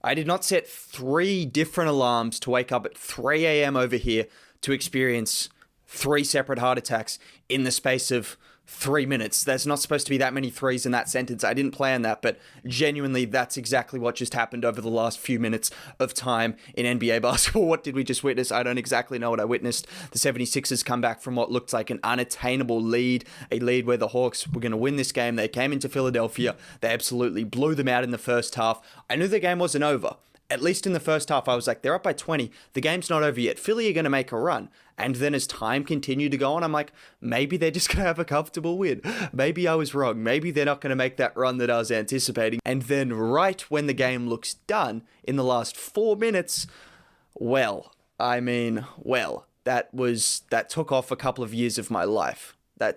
I did not set 3 different alarms to wake up at 3 a.m. over here to experience 3 separate heart attacks in the space of 3 minutes. There's not supposed to be that many threes in that sentence. I didn't plan that, but genuinely, that's exactly what just happened over the last few minutes of time in NBA basketball. What did we just witness? I don't exactly know what I witnessed. The 76ers come back from what looked like an unattainable lead, a lead where the Hawks were going to win this game. They came into Philadelphia. They absolutely blew them out in the first half. I knew the game wasn't over. At least in the first half, I was like, they're up by 20. The game's not over yet. Philly are going to make a run. And then as time continued to go on, I'm like, maybe they're just going to have a comfortable win. Maybe I was wrong. Maybe they're not going to make that run that I was anticipating. And then right when the game looks done, in the last 4 minutes, that took off a couple of years of my life. And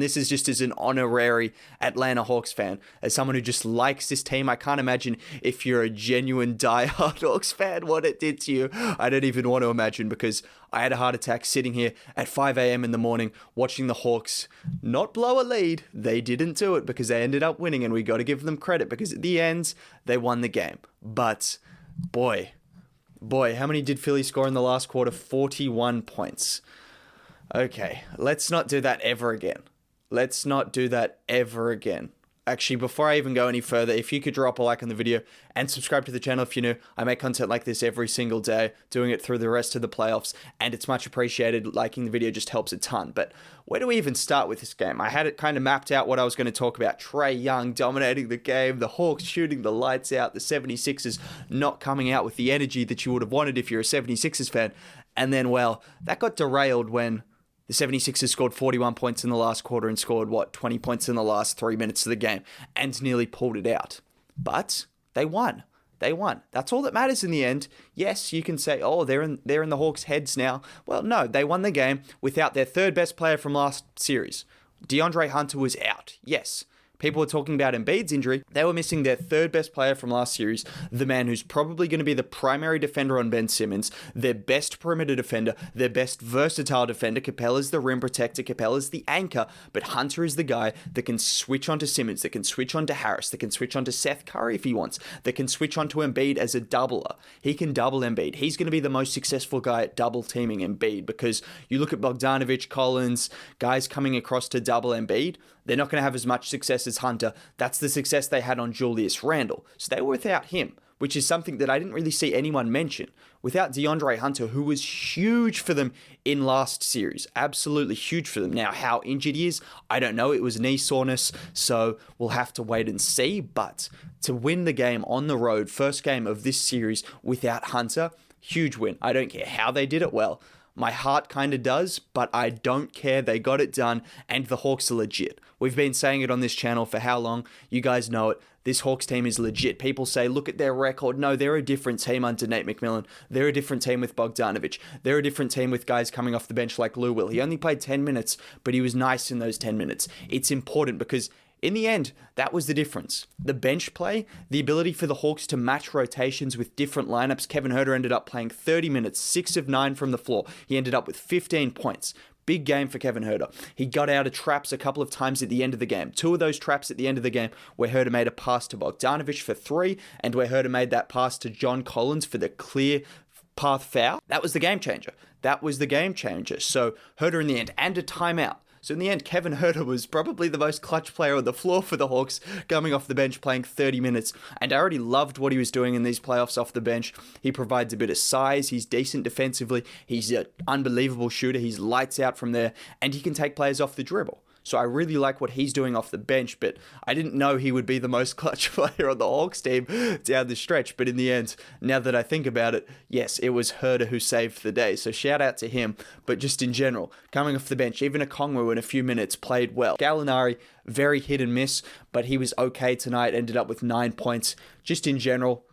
this is just as an honorary Atlanta Hawks fan, as someone who just likes this team. I can't imagine if you're a genuine diehard Hawks fan what it did to you. I don't even want to imagine, because I had a heart attack sitting here at 5 a.m. in the morning watching the Hawks not blow a lead. They didn't do it because they ended up winning, and we got to give them credit because at the end, they won the game. But boy, how many did Philly score in the last quarter? 41 points. Okay, let's not do that ever again. Actually, before I even go any further, if you could drop a like on the video and subscribe to the channel if you're new. I make content like this every single day, doing it through the rest of the playoffs, and it's much appreciated. Liking the video just helps a ton. But where do we even start with this game? I had it kind of mapped out what I was going to talk about. Trae Young dominating the game, the Hawks shooting the lights out, the 76ers not coming out with the energy that you would have wanted if you're a 76ers fan. And then, that got derailed when the 76ers scored 41 points in the last quarter and scored, 20 points in the last 3 minutes of the game and nearly pulled it out. But they won. That's all that matters in the end. Yes, you can say, they're in the Hawks' heads now. Well, no, they won the game without their third best player from last series. DeAndre Hunter was out. Yes. People were talking about Embiid's injury. They were missing their third best player from last series, the man who's probably going to be the primary defender on Ben Simmons, their best perimeter defender, their best versatile defender. Capella's the rim protector, Capella's the anchor, but Hunter is the guy that can switch onto Simmons, that can switch onto Harris, that can switch onto Seth Curry if he wants, that can switch onto Embiid as a doubler. He can double Embiid. He's going to be the most successful guy at double teaming Embiid, because you look at Bogdanovic, Collins, guys coming across to double Embiid, they're not going to have as much success as Hunter. That's the success they had on Julius Randle. So they were without him, which is something that I didn't really see anyone mention. Without DeAndre Hunter, who was huge for them in last series. Absolutely huge for them. Now, how injured he is, I don't know. It was knee soreness, so we'll have to wait and see. But to win the game on the road, first game of this series without Hunter, huge win. I don't care how they did it well. My heart kind of does, but I don't care. They got it done, and the Hawks are legit. We've been saying it on this channel for how long? You guys know it. This Hawks team is legit. People say, look at their record. No, they're a different team under Nate McMillan. They're a different team with Bogdanovic. They're a different team with guys coming off the bench like Lou Will. He only played 10 minutes, but he was nice in those 10 minutes. It's important because in the end, that was the difference. The bench play, the ability for the Hawks to match rotations with different lineups. Kevin Huerter ended up playing 30 minutes, 6 of 9 from the floor. He ended up with 15 points. Big game for Kevin Huerter. He got out of traps a couple of times at the end of the game. 2 of those traps at the end of the game where Huerter made a pass to Bogdanovic for 3 and where Huerter made that pass to John Collins for the clear path foul. That was the game changer. So Huerter in the end, and a timeout. So in the end, Kevin Huerter was probably the most clutch player on the floor for the Hawks, coming off the bench, playing 30 minutes. And I already loved what he was doing in these playoffs off the bench. He provides a bit of size. He's decent defensively. He's an unbelievable shooter. He's lights out from there. And he can take players off the dribble. So I really like what he's doing off the bench, but I didn't know he would be the most clutch player on the Hawks team down the stretch. But in the end, now that I think about it, yes, it was Huerter who saved the day. So shout out to him. But just in general, coming off the bench, even Okongwu in a few minutes played well. Gallinari, very hit and miss, but he was okay tonight, ended up with 9 points. Just in general,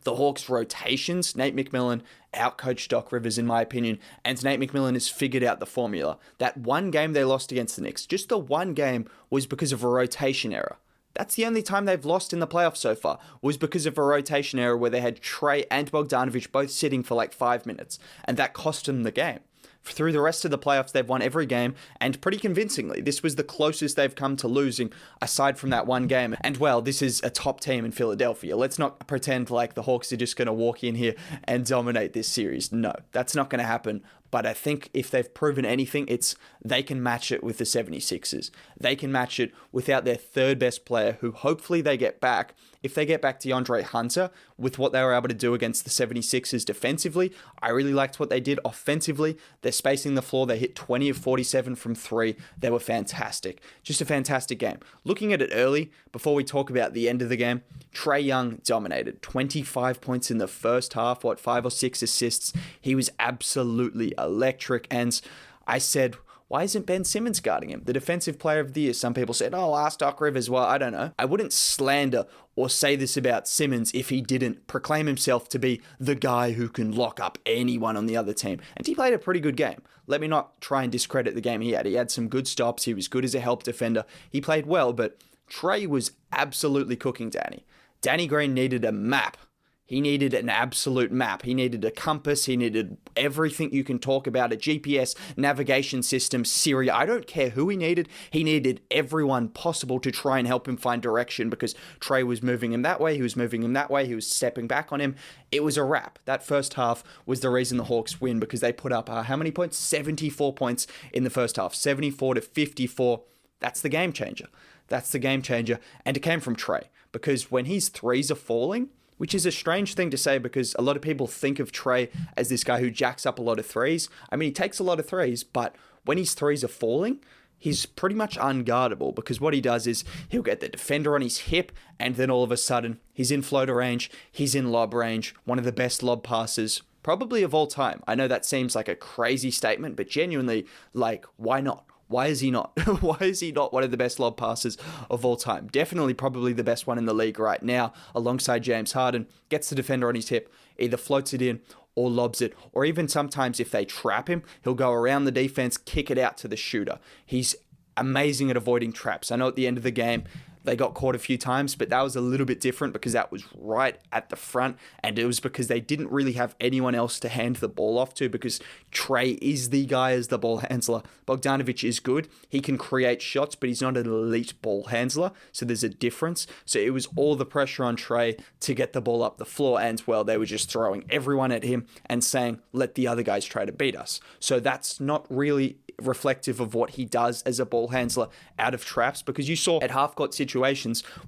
the Hawks' rotations, Nate McMillan outcoached Doc Rivers, in my opinion, and Nate McMillan has figured out the formula. That one game they lost against the Knicks, just the one game, was because of a rotation error. That's the only time they've lost in the playoffs so far, was because of a rotation error where they had Trae and Bogdanovic both sitting for like 5 minutes, and that cost them the game. through the rest of the playoffs, they've won every game, and pretty convincingly. This was the closest they've come to losing, aside from that one game. And well, this is a top team in Philadelphia. Let's not pretend like the Hawks are just going to walk in here and dominate this series. No, that's not going to happen. But I think if they've proven anything, it's they can match it with the 76ers. They can match it without their third best player, who hopefully they get back. If they get back DeAndre Hunter with what they were able to do against the 76ers defensively, I really liked what they did offensively. They're spacing the floor. They hit 20 of 47 from three. They were fantastic. Just a fantastic game. Looking at it early, before we talk about the end of the game, Trae Young dominated. 25 points in the first half, 5 or 6 assists. He was absolutely electric. And I said, why isn't Ben Simmons guarding him? The defensive player of the year. Some people said, oh, ask Doc Rivers. Well, I don't know. I wouldn't slander or say this about Simmons if he didn't proclaim himself to be the guy who can lock up anyone on the other team. And he played a pretty good game. Let me not try and discredit the game he had. He had some good stops. He was good as a help defender. He played well, but Trae was absolutely cooking Danny. Danny Green needed a map. He needed an absolute map. He needed a compass. He needed everything you can talk about, a GPS, navigation system, Siri. I don't care who he needed. He needed everyone possible to try and help him find direction, because Trae was moving him that way. He was moving him that way. He was stepping back on him. It was a wrap. That first half was the reason the Hawks win, because they put up how many points? 74 points in the first half. 74 to 54. That's the game changer. That's the game changer. And it came from Trae, because when his threes are falling, which is a strange thing to say because a lot of people think of Trae as this guy who jacks up a lot of threes. I mean, he takes a lot of threes, but when his threes are falling, he's pretty much unguardable, because what he does is he'll get the defender on his hip, and then all of a sudden he's in floater range, he's in lob range, one of the best lob passes probably of all time. I know that seems like a crazy statement, but genuinely, like, why not? Why is he not? Why is he not one of the best lob passers of all time? Definitely probably the best one in the league right now, alongside James Harden. Gets the defender on his hip, either floats it in or lobs it, or even sometimes if they trap him, he'll go around the defense, kick it out to the shooter. He's amazing at avoiding traps. I know at the end of the game, they got caught a few times, but that was a little bit different because that was right at the front, and it was because they didn't really have anyone else to hand the ball off to, because Trae is the guy as the ball handler. Bogdanovic is good. He can create shots, but he's not an elite ball handler, so there's a difference. So it was all the pressure on Trae to get the ball up the floor, and well, they were just throwing everyone at him and saying, let the other guys try to beat us. So that's not really reflective of what he does as a ball handler out of traps, because you saw at half-court situations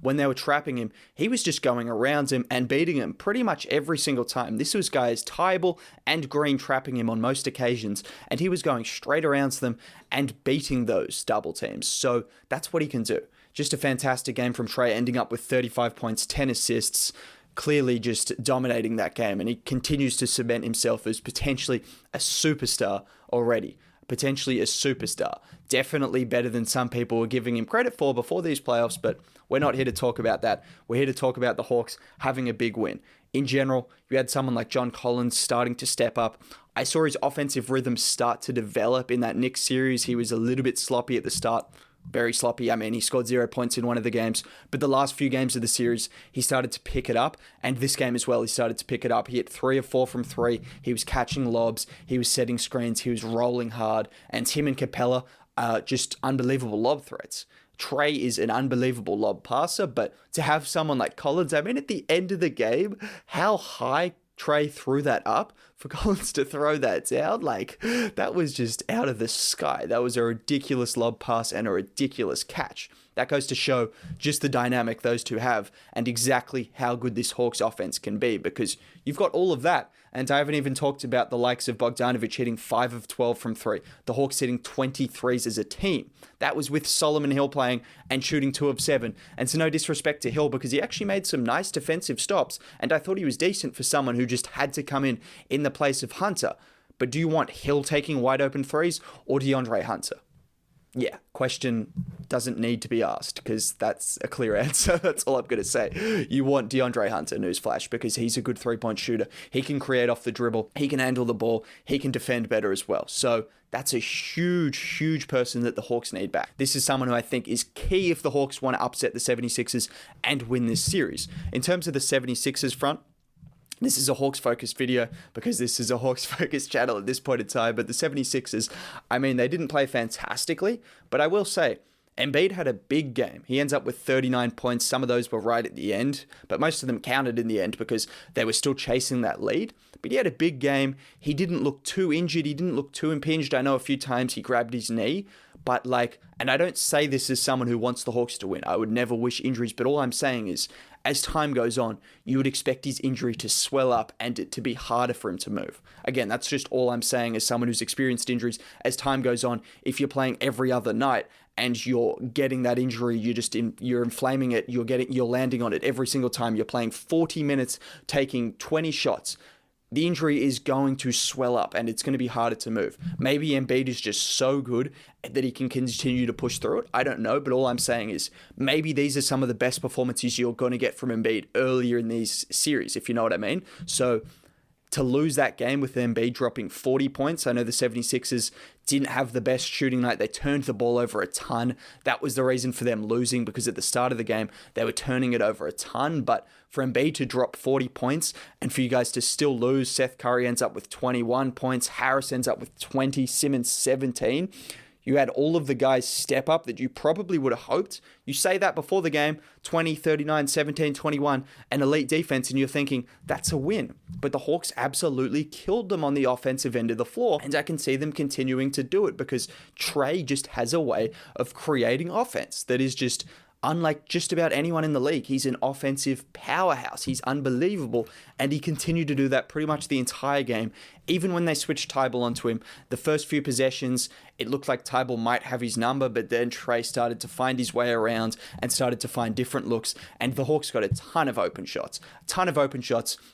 when they were trapping him, he was just going around him and beating him pretty much every single time. This was guys Tybal and Green trapping him on most occasions, and he was going straight around them and beating those double teams. So that's what he can do. Just a fantastic game from Trae, ending up with 35 points, 10 assists, clearly just dominating that game, and he continues to cement himself as potentially a superstar already. Potentially a superstar. Definitely better than some people were giving him credit for before these playoffs, but we're not here to talk about that. We're here to talk about the Hawks having a big win. In general, you had someone like John Collins starting to step up. I saw his offensive rhythm start to develop in that Knicks series. He was a little bit sloppy at the start. Very sloppy. I mean, he scored 0 points in one of the games, but the last few games of the series, he started to pick it up, and this game as well, he started to pick it up. He hit 3 of 4 from 3. He was catching lobs. He was setting screens. He was rolling hard, and him and Capella are just unbelievable lob threats. Trae is an unbelievable lob passer, but to have someone like Collins, I mean, at the end of the game, how high Trae threw that up for Collins to throw that down, like, that was just out of the sky. That was a ridiculous lob pass and a ridiculous catch. That goes to show just the dynamic those two have and exactly how good this Hawks offense can be, because you've got all of that. And I haven't even talked about the likes of Bogdanovic hitting 5 of 12 from 3. The Hawks hitting 23s as a team. That was with Solomon Hill playing and shooting 2 of 7. And so no disrespect to Hill, because he actually made some nice defensive stops. And I thought he was decent for someone who just had to come in the place of Hunter. But do you want Hill taking wide open threes or DeAndre Hunter? Yeah, question doesn't need to be asked, because that's a clear answer. That's all I'm going to say. You want DeAndre Hunter, newsflash, because he's a good three-point shooter. He can create off the dribble. He can handle the ball. He can defend better as well. So that's a huge, huge person that the Hawks need back. This is someone who I think is key if the Hawks want to upset the 76ers and win this series. In terms of the 76ers front, This is a Hawks-focused video because this is a Hawks-focused channel at this point in time. But the 76ers, I mean, they didn't play fantastically. But I will say, Embiid had a big game. He ends up with 39 points. Some of those were right at the end, but most of them counted in the end because they were still chasing that lead. But he had a big game. He didn't look too injured. He didn't look too impinged. I know a few times he grabbed his knee, but and I don't say this as someone who wants the Hawks to win. I would never wish injuries, but all I'm saying is, as time goes on, you would expect his injury to swell up and it to be harder for him to move. Again, that's just all I'm saying as someone who's experienced injuries. As time goes on, if you're playing every other night and you're getting that injury, you're inflaming it, you're landing on it every single time. You're playing 40 minutes, taking 20 shots. The injury is going to swell up and it's going to be harder to move. Maybe Embiid is just so good that he can continue to push through it. I don't know, but all I'm saying is maybe these are some of the best performances you're going to get from Embiid earlier in these series, if you know what I mean. So to lose that game with Embiid dropping 40 points, I know the 76ers didn't have the best shooting night. They turned the ball over a ton. That was the reason for them losing, because at the start of the game, they were turning it over a ton. But for Embiid to drop 40 points and for you guys to still lose, Seth Curry ends up with 21 points. Harris ends up with 20, Simmons 17. You had all of the guys step up that you probably would have hoped. You say that before the game, 20, 39, 17, 21, an elite defense, and you're thinking, that's a win. But the Hawks absolutely killed them on the offensive end of the floor, and I can see them continuing to do it because Trae just has a way of creating offense that is just unlike just about anyone in the league. He's an offensive powerhouse. He's unbelievable. And he continued to do that pretty much the entire game. Even when they switched Tybal onto him, the first few possessions, it looked like Tybal might have his number, but then Trae started to find his way around and started to find different looks. And the Hawks got a ton of open shots.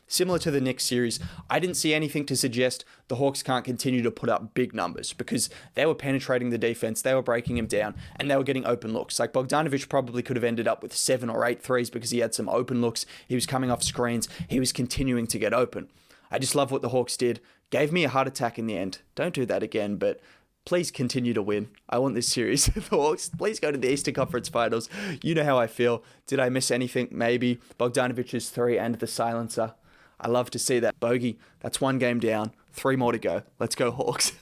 Similar to the Knicks series. I didn't see anything to suggest the Hawks can't continue to put up big numbers because they were penetrating the defense, they were breaking him down, and they were getting open looks. Like Bogdanovic probably could have ended up with 7 or 8 threes because he had some open looks. He was coming off screens. He was continuing to get open. I just love what the Hawks did. Gave me a heart attack in the end. Don't do that again, but please continue to win. I want this series. The Hawks, please go to the Eastern Conference Finals. You know how I feel. Did I miss anything? Maybe. Bogdanovic's 3 and the silencer. I love to see that. Bogey, that's 1 game down. 3 more to go. Let's go Hawks.